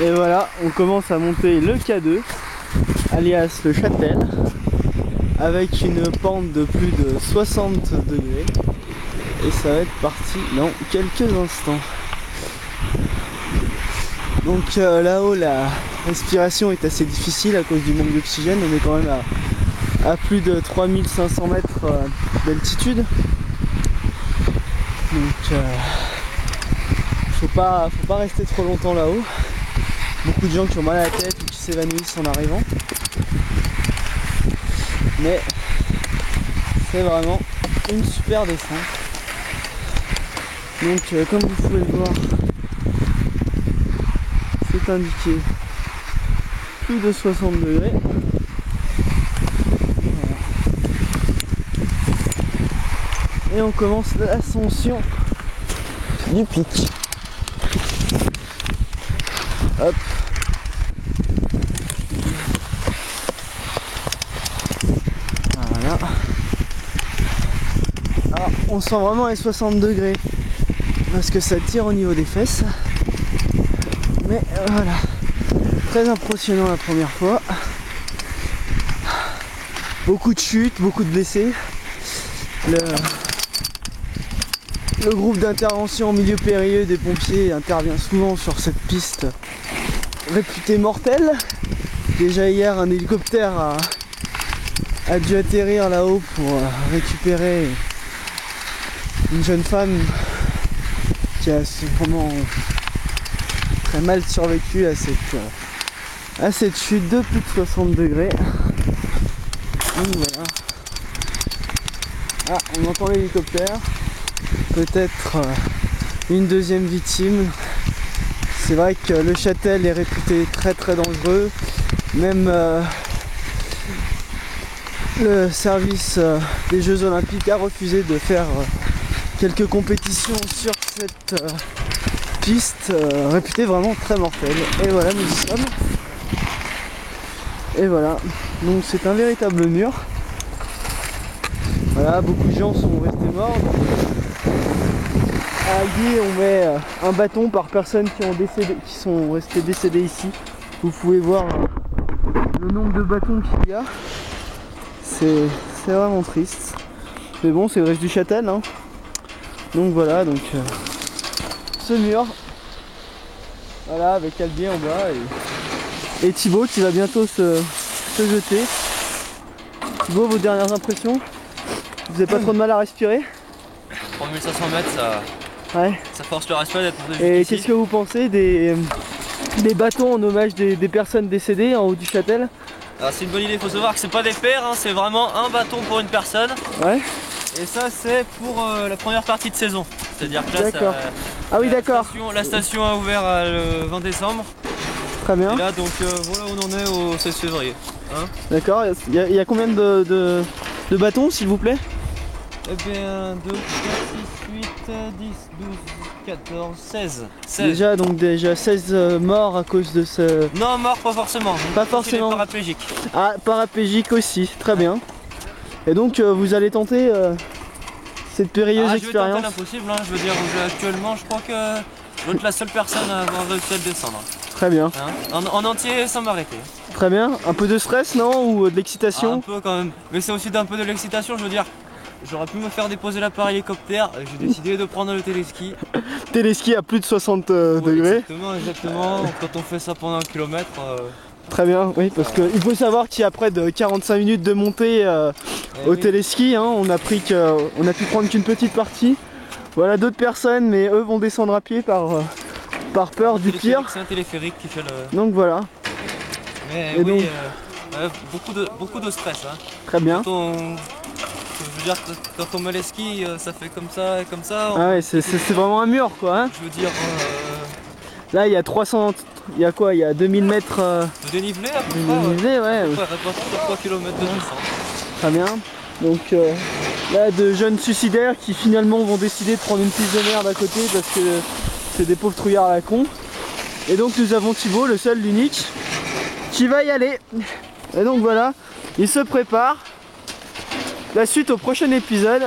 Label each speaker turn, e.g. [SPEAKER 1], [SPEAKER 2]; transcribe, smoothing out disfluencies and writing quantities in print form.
[SPEAKER 1] Et voilà, on commence à monter le K2, alias le Châtel, avec une pente de plus de 60 degrés. Et ça va être parti dans quelques instants. Donc là-haut, la respiration est assez difficile à cause du manque d'oxygène. On est quand même à plus de 3500 mètres d'altitude. Donc faut pas rester trop longtemps là-haut. Beaucoup de gens qui ont mal à la tête ou qui s'évanouissent en arrivant. Mais c'est vraiment une super descente. Donc comme vous pouvez le voir, c'est indiqué plus de 60 degrés. Voilà. Et on commence l'ascension du pic. Hop. Voilà. Alors on sent vraiment les 60 degrés parce que ça tire au niveau des fesses. Mais voilà, très impressionnant la première fois. Beaucoup de chutes, beaucoup de blessés. Le groupe d'intervention en milieu périlleux des pompiers intervient souvent sur cette piste réputée mortelle. Déjà hier, un hélicoptère a dû atterrir là-haut pour récupérer une jeune femme qui a vraiment très mal survécu à cette chute de plus de 60 degrés. Donc voilà. Ah, on entend l'hélicoptère. Peut-être une deuxième victime. C'est vrai que le Châtel est réputé très très dangereux. Même le service des Jeux Olympiques a refusé de faire quelques compétitions sur cette piste réputée vraiment très mortelle. Et voilà, nous y sommes. Et voilà, donc c'est un véritable mur. Voilà, beaucoup de gens sont restés morts. À Albi, on met un bâton par personne qui sont restés décédés ici. Vous pouvez voir le nombre de bâtons qu'il y a. C'est vraiment triste. Mais bon, c'est le reste du Châtel, hein. Donc voilà, donc ce mur. Voilà, avec Albi en bas et Thibaut qui va bientôt se jeter. Thibaut, vos dernières impressions? Vous n'avez pas trop de mal à respirer?
[SPEAKER 2] 3500 mètres, ça force le respect d'être monté
[SPEAKER 1] Et
[SPEAKER 2] jusqu'ici.
[SPEAKER 1] qu'est-ce que vous pensez des bâtons en hommage des personnes décédées en haut du Châtel?
[SPEAKER 2] Alors c'est une bonne idée, il faut savoir que c'est pas des paires, hein, c'est vraiment un bâton pour une personne.
[SPEAKER 1] Ouais.
[SPEAKER 2] Et ça c'est pour la première partie de saison. C'est-à-dire que là,
[SPEAKER 1] ah oui, d'accord.
[SPEAKER 2] La station a ouvert le 20 décembre.
[SPEAKER 1] Très bien.
[SPEAKER 2] Et là donc voilà où on en est au 16 février. Hein,
[SPEAKER 1] d'accord, il y a combien de bâtons s'il vous plaît?
[SPEAKER 2] eh bien 2, 4, 6, 8, 10, 12, 14, 16.
[SPEAKER 1] Déjà 16 morts à cause de ce...
[SPEAKER 2] Non, morts pas forcément.
[SPEAKER 1] Pas forcément.
[SPEAKER 2] Paraplégiques.
[SPEAKER 1] Ah, paraplégique aussi, très bien. Et donc vous allez tenter cette périlleuse expérience?
[SPEAKER 2] Je vais tenter l'impossible, hein. Je veux dire, actuellement je crois que je dois être la seule personne à avoir réussi à le descendre.
[SPEAKER 1] Très bien.
[SPEAKER 2] Hein, en entier sans m'arrêter.
[SPEAKER 1] Très bien. Un peu de stress, non? Ou de l'excitation?
[SPEAKER 2] Un peu quand même. Mais c'est aussi d'un peu de l'excitation, je veux dire. J'aurais pu me faire déposer là par hélicoptère, j'ai décidé de prendre le téléski.
[SPEAKER 1] Téléski à plus de 60 degrés.
[SPEAKER 2] Exactement. Quand on fait ça pendant 1 kilomètre.
[SPEAKER 1] Très bien, oui, parce qu'il faut savoir qu'il y a près de 45 minutes de montée au téléski, hein, on a pu prendre qu'une petite partie. Voilà d'autres personnes, mais eux vont descendre à pied par peur du pire.
[SPEAKER 2] C'est un téléphérique qui fait le...
[SPEAKER 1] Donc voilà.
[SPEAKER 2] Mais
[SPEAKER 1] et
[SPEAKER 2] oui,
[SPEAKER 1] donc...
[SPEAKER 2] beaucoup de stress. Hein.
[SPEAKER 1] Très bien.
[SPEAKER 2] Je veux dire, quand on met les skis, ça fait comme ça et comme ça.
[SPEAKER 1] Ah ouais, c'est vraiment un mur quoi. Hein.
[SPEAKER 2] Je veux dire...
[SPEAKER 1] Là il y a 300... Il y a quoi? Il y a 2000 mètres
[SPEAKER 2] de dénivelé à peu près.
[SPEAKER 1] dénivelé, ouais.
[SPEAKER 2] 3 km de descente.
[SPEAKER 1] Très bien. Donc là de jeunes suicidaires qui finalement vont décider de prendre une piste de merde à côté parce que c'est des pauvres trouillards à la con. Et donc nous avons Thibaut, le seul, l'unique, qui va y aller. Et donc voilà, il se prépare. La suite au prochain épisode.